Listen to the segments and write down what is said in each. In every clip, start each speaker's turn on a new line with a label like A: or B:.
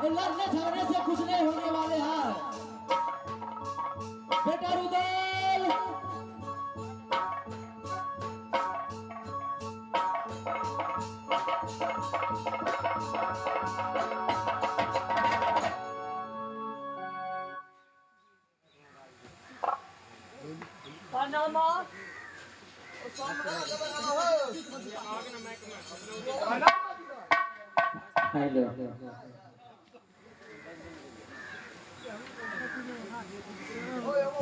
A: लड़ने झगड़ने से कुछ नहीं होने वाले हैं बेटा रुदल। हेलो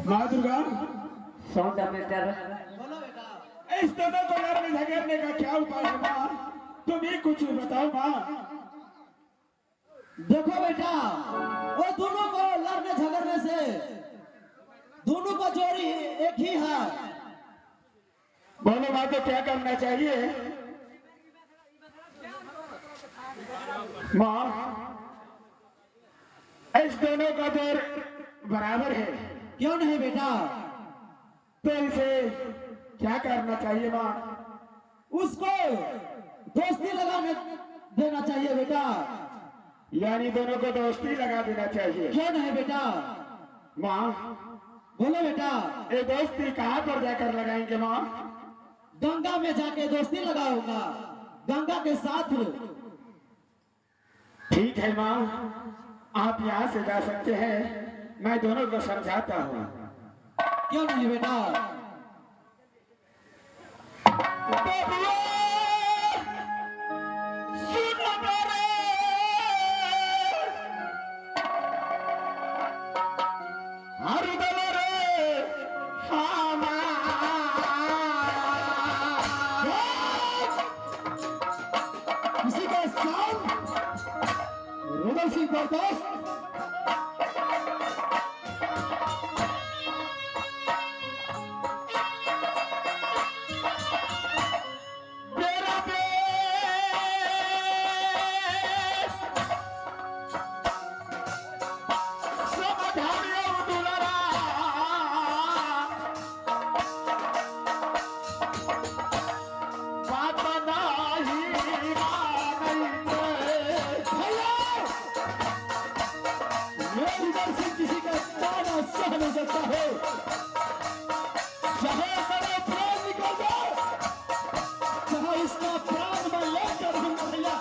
B: माँ दुर्गा
A: सौंदा बेटा
B: इस दोनों को लड़ने झगड़ने का क्या उपाय है माँ? तुम ही कुछ बताओ माँ।
A: देखो बेटा वो दोनों को लड़ने झगड़ने से दोनों का जोड़ी एक ही है।
B: बोलो माँ तो क्या करना चाहिए माँ? इस दोनों का जोर बराबर है।
A: क्यों नहीं बेटा?
B: तो इसे क्या करना चाहिए माँ?
A: उसको दोस्ती लगाने देना चाहिए बेटा।
B: यानी दोनों को दोस्ती लगा देना चाहिए।
A: क्यों नहीं बेटा?
B: माँ
A: बोलो बेटा।
B: ये दोस्ती कहाँ पर जाकर लगाएंगे माँ?
A: गंगा में जाके दोस्ती लगाऊंगा, गंगा के साथ।
B: ठीक है माँ, आप यहाँ से जा सकते हैं, मैं दोनों को समझाता हूँ।
A: क्यों नहीं बेटा? किसी का साथ रुदल सिंह बर्दाश्त। नहीं सकता है जहां मेरा प्राण निकल जाए, जहां इसका प्राण मैं लेकर दूंगा भैया।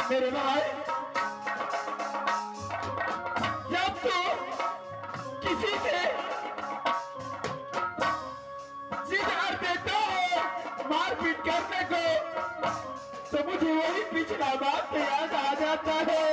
B: मेरे भाई, जब तो किसी से जिद देता हो मारपीट करने को, तो मुझे वही पिछला बात याद आ जाता है।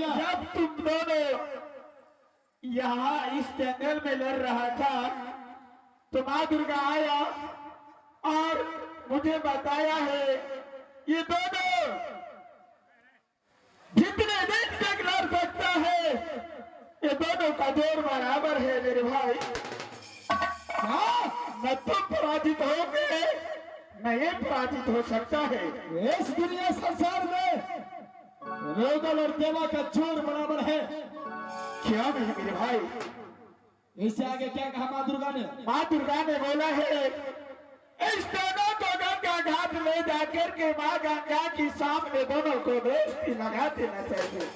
B: जब तुम दोनों यहाँ इस जंगल में लड़ रहा था, तो माँ दुर्गा आया और मुझे बताया है ये दोनों जितने दिन तक लड़ सकता है, ये दोनों का जोर बराबर है मेरे भाई। न तुम पराजित होगे न ये पराजित हो सकता है।
A: इस दुनिया संसार में रुदल और देवा का जोड़ बराबर है।
B: क्या नहीं मेरे भाई?
A: इससे आगे क्या कहा माँ दुर्गा ने?
B: माँ दुर्गा ने बोला है इस दोनों को गंगा घाट ले जाकर के माँ गंगा की सामने दोनों को दोस्ती लगा देना चाहिए।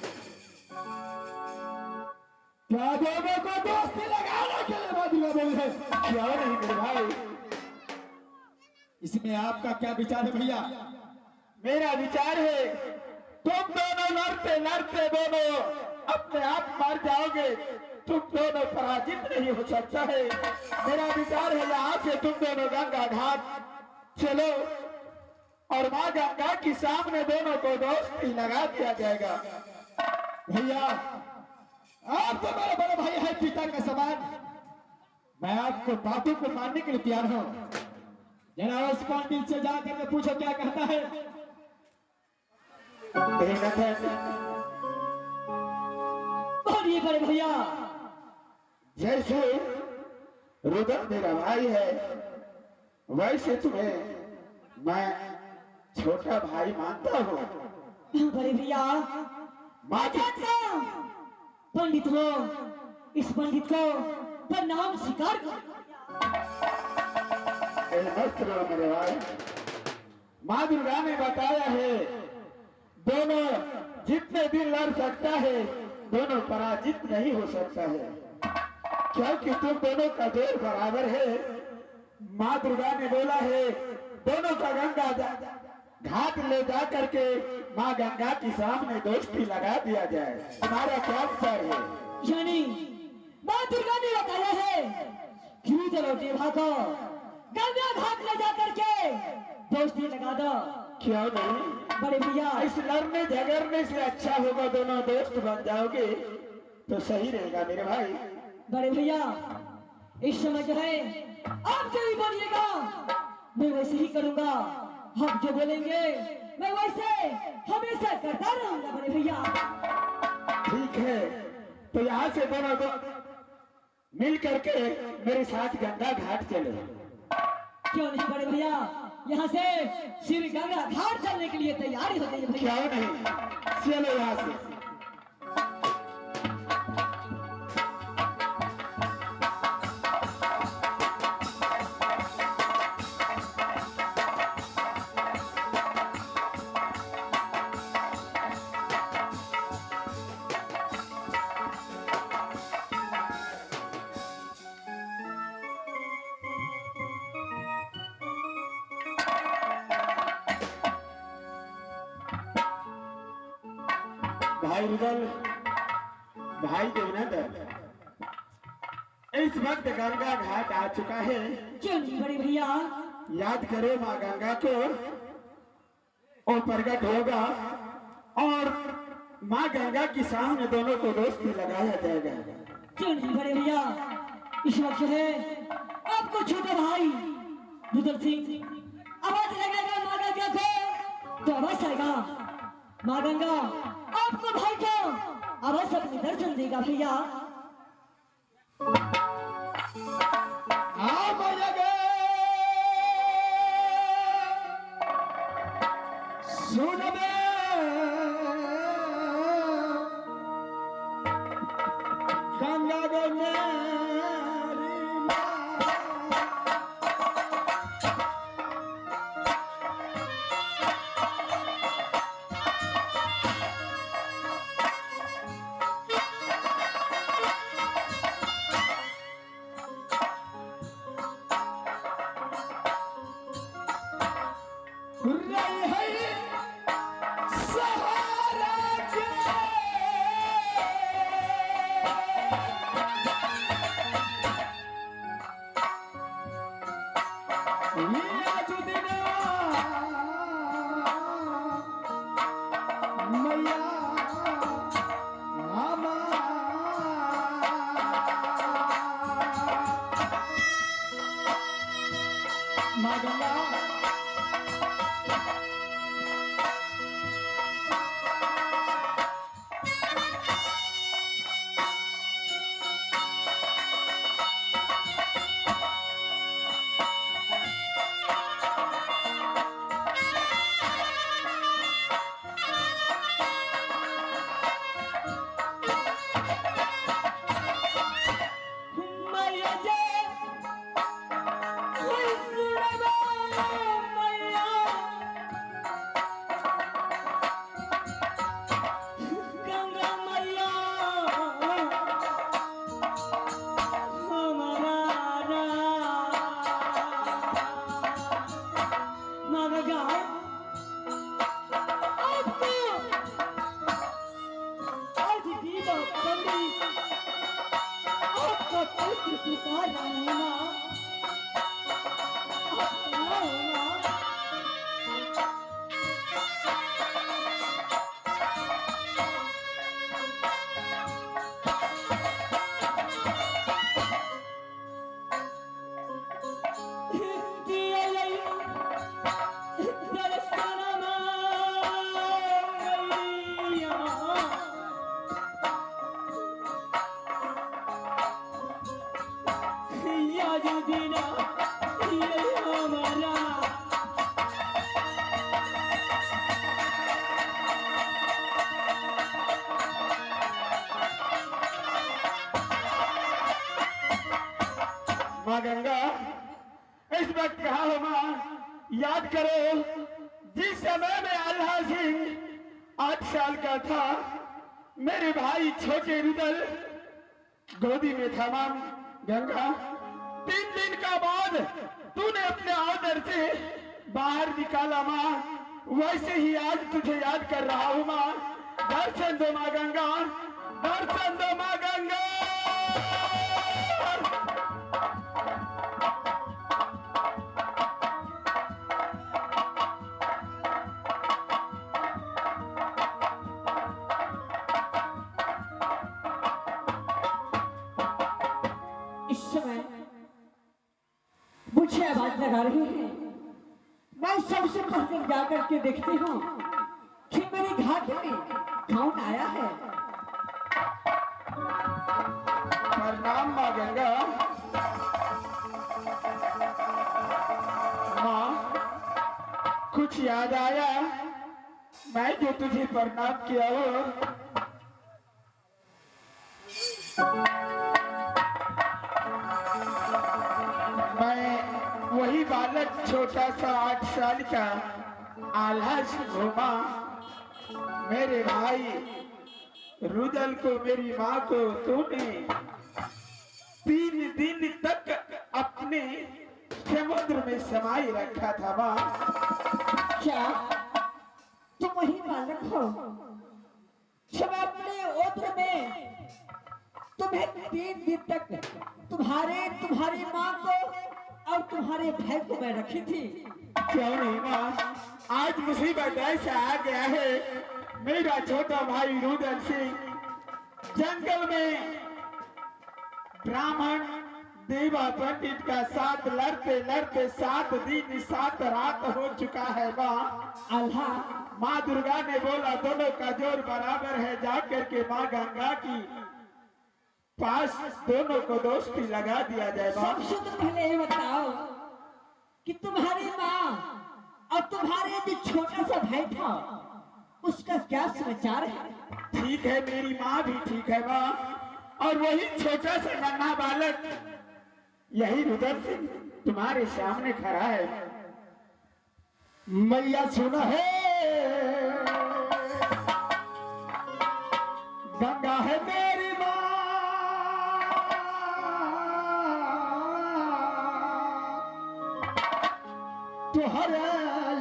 A: क्या दोनों को दोस्ती लगाने के लिए माँ दुर्गा बोली है?
B: क्या नहीं मेरे भाई?
A: इसमें आपका क्या विचार है भैया?
B: मेरा विचार है तुम दोनों लड़ते लड़ते दोनों अपने आप मर जाओगे, तुम दोनों पराजित नहीं हो सकता है। मेरा विचार है यहाँ से तुम दोनों गंगा घाट चलो और माँ गंगा की सामने दोनों को दोस्ती लगा दिया जाएगा।
A: भैया आप तो मेरे बड़े भाई है, पिता का समान। मैं आपको बातों को मानने के लिए तैयार हूँ। जरा उस पंडित से जाकर के पूछो क्या कहता है। बोलिए बड़े भैया।
B: जैसे रुदल मेरा भाई है वैसे तुम्हें मैं छोटा भाई मानता हूँ।
A: बड़े भैया
B: माँ
A: पंडित हो, इस पंडित को प्रणाम स्वीकार करो।
B: मस्त रहो मेरे भाई। माँ दुर्गा ने बताया है दोनों जितने दिन लड़ सकता है दोनों पराजित नहीं हो सकता है, क्योंकि तुम दोनों का जोर बराबर है। माँ दुर्गा ने बोला है दोनों का गंगा घाट ले जा करके माँ गंगा के सामने दोस्ती लगा दिया जाए। तुम्हारा क्या विचार है?
A: यानी माँ दुर्गा ने बताया है कि रुदल और देवा को गंगा घाट ले जा करके दोस्ती लगा दो।
B: क्यों नहीं
A: बड़े भैया?
B: इस लड़ने झगड़ने से अच्छा होगा दोनों दोस्त बन जाओगे तो सही रहेगा मेरे भाई।
A: बड़े भैया इस समय जो है आप जो भी बोलिएगा मैं वैसे ही करूंगा। हम जो बोलेंगे मैं वैसे हमेशा करता रहूंगा बड़े भैया।
B: ठीक है तो यहाँ से दोनों मिल करके मेरे साथ गंगा घाट चलो।
A: क्यों नहीं बड़े भैया? यहाँ से श्री गंगा घाट चलने के लिए तैयारी हो गई है भैया।
B: क्यों नहीं, चलो यहाँ से। भाई रुदल, भाई देवनंद, इस वक्त गंगा घाट आ चुका है।
A: क्यों नहीं बड़े भैया?
B: याद करो माँ गंगा को और प्रकट होगा और माँ गंगा के सामने दोनों को दोस्ती लगाया जाएगा।
A: क्यों नहीं बड़े भैया? इस वक्त जो है आपको छोटा भाई रुदल सिंह आवाज लगाएगा माँ गंगा को तो आवाज आएगा। माँ गंगा आपको भाई को आवाज अपनी दर्शन देगा भैया। सुन बे गंगा गो मेरी पुकार रहा हूँ माँ, आप आओ माँ।
B: माँ गंगा, इस वक्त कहा हो माँ, याद करो जिस समय में आल्हा सिंह 8 साल का था, मेरे भाई छोटे रुदल गोदी में था। माँ गंगा, 3 दिन का बाद तूने अपने आदर से बाहर निकाला माँ, वैसे ही आज तुझे याद कर रहा हूँ माँ। दर्शन दो माँ गंगा, दर्शन दो माँ गंगा।
A: इस समय मुझे आवाज लगा रही है। मैं सबसे पहले जाकर के देखती हूँ कि मेरे घाट में कौन आया है।
B: प्रणाम माँ गंगा। माँ, कुछ याद आया मैं जो तुझे प्रणाम किया हो? मैं वही बालक छोटा सा 8 साल का आल्हा सिंह घूमा। मेरे भाई रुदल को, मेरी माँ को तूने 3 दिन तक अपने समुद्र में समाई रखा था माँ।
A: क्या तुम वही बालक हो जब अपने ओद्र में तुम्हें 3 दिन तक तुम्हारी माँ को और तुम्हारे भाई को मैं रखी थी?
B: क्यों नहीं माँ, आज मुसीबत ऐसा आ गया है। मेरा छोटा भाई रुदल सिंह जंगल में ब्राह्मण देवा पंडित का साथ लड़ते लड़ते 7 दिन 7 रात हो चुका है माँ।
A: आल्हा,
B: माँ दुर्गा ने बोला दोनों का जोर बराबर है, जाकर के माँ गंगा की पास दोनों को दोस्ती लगा दिया जाए माँ।
A: सबसे तो पहले ये बताओ कि तुम्हारी माँ और तुम्हारे जो छोटा सा भाई था उसका क्या समाचार है?
B: ठीक है, मेरी माँ भी ठीक है माँ, और वही छोटा सा नन्हा बालक यही रुदल सिंह तुम्हारे सामने खड़ा है। मैया सुना है, गंगा है मेरी माँ, तुहरे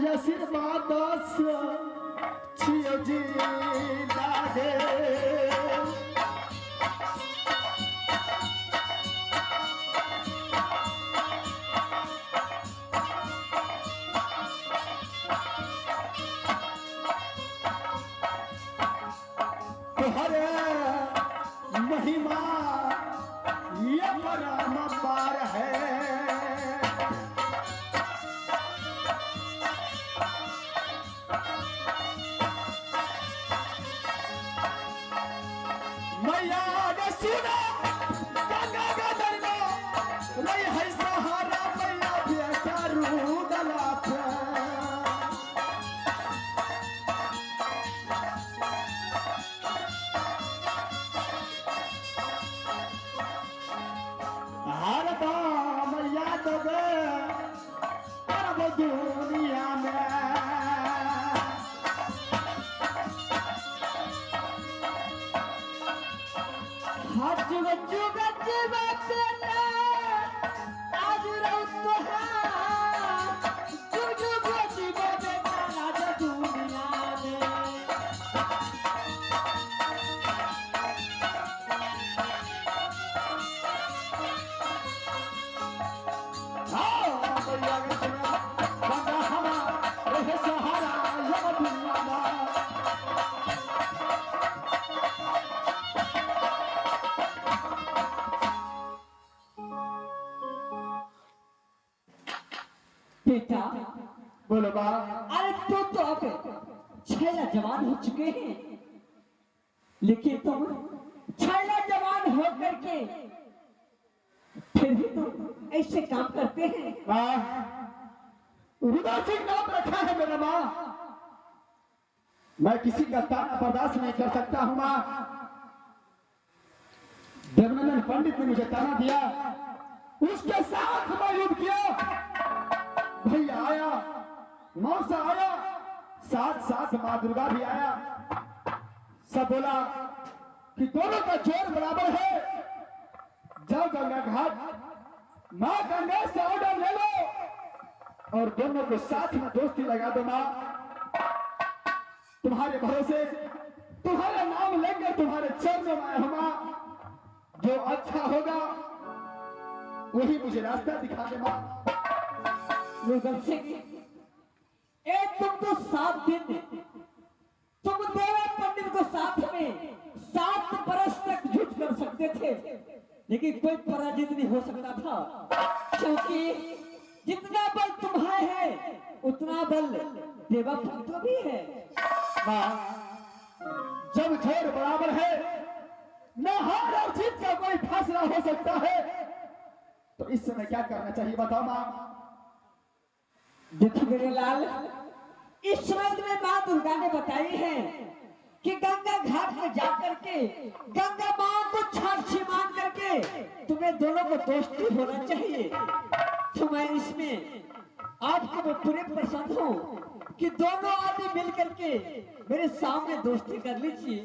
B: आशीर्वाद से छियो जी दादे। तुहरे महिमा ये परम पार है। मैया ने सुना गंगा का दरबार, रही है सहारा मैया बेटा रुदला पे। हर दाम याद दे अरब दुनिया में।
A: हाथ जुग जुग जीवते आज रात तो है जुग जुग जीवते राज दुनिया में। बेटा
B: बोलो माँ।
A: अरे तू तो अब छैला जवान हो चुके हैं, लेकिन तुम छैला जवान हो करके फिर भी तुम ऐसे काम करते हैं।
B: रुदा सिंह नाम रखा है मेरा माँ। मैं किसी का ताना बर्दाश्त नहीं कर सकता हूँ माँ। देवनंदन पंडित ने मुझे ताना दिया, उसके साथ मैं युद्ध किया। भैया आया, मौसा आया, साथ साथ माँ दुर्गा भी आया। सब बोला कि दोनों का जोर बराबर है, जाओ गंगा घाट, माँ गंगा से ऑर्डर ले लो और दोनों को साथ में दोस्ती लगा दो। माँ तुम्हारे भरोसे, तुम्हारा नाम लेकर तुम्हारे चरणों में आया हूं माँ। जो अच्छा होगा वही मुझे रास्ता दिखा दे माँ।
A: रुदल सिंह, तुम तो 7 दिन तुम देवा पंडित को साथ में 7 बरस तक युद्ध कर सकते थे, लेकिन कोई पराजित नहीं हो सकता था, क्योंकि जितना बल तुम्हारे है उतना बल देवा पंडित को भी है।
B: जब जोर बराबर है, न हार और जीत का कोई फैसला हो सकता है, तो इस समय क्या करना चाहिए बताओ माँ।
A: देखो मेरे लाल, इस समय तुम्हें माँ दुर्गा ने बताई है कि गंगा घाट में जाकर के गंगा माँ को साक्षी मान करके तुम्हें दोनों को दोस्ती होना चाहिए। तो मैं इसमें आपको मैं पूरे पसंद हूँ कि दोनों आदमी मिल करके मेरे सामने दोस्ती कर लीजिए।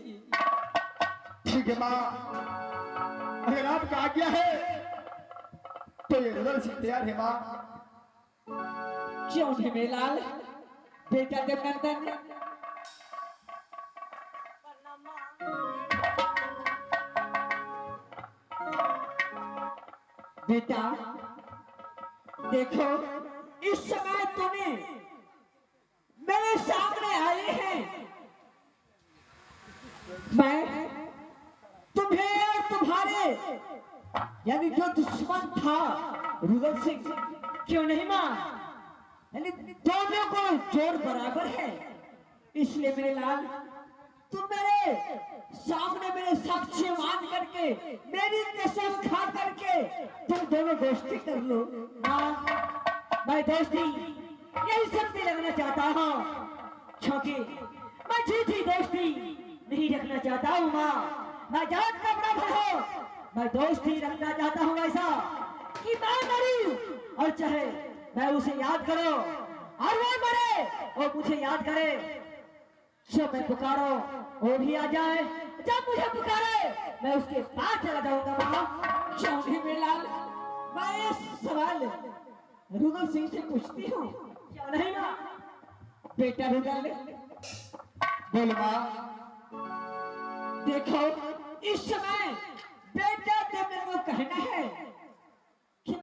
B: ठीक है माँ, अगर आपका आज्ञा है तो ये रुदल सिंह तैयार है माँ।
A: क्यों नहीं मेरे लाल, बेटा देवनंदन। बेटा देखो, इस समय तुम्हें मेरे सामने आए हैं, मैं तुम्हें और तुम्हारे यानी जो दुश्मन था रुदल सिंह, क्यों नहीं मां, यानी दोनों को जोर बराबर है, इसलिए मेरे लाल तुम मेरे सामने मेरे साक्षी मान करके मेरी कसम खा करके तुम दोनों दोस्ती कर लो। हाँ, मैं दोस्ती यही सबसे लगना चाहता हूँ, क्योंकि मैं झूठी दोस्ती नहीं रखना चाहता हूँ माँ। मैं जात का बराबर हो, मैं दोस्ती रखना चाहता हूँ ऐसा कि मैं मरूं और चाहे मैं उसे याद करो और वो मरे और मुझे याद करे। जब मैं पुकारो वो भी आ जाए, जब मुझे पुकारे मैं उसके पास चला जाऊंगा माँ। क्यों नहीं मेरे लाल, मैं ये सवाल रुदल सिंह से पूछती हूँ, क्यों नहीं माँ? बेटा रुदल,
B: बोल माँ।
A: देखो इस समय बेटा देवनंदन को कहना है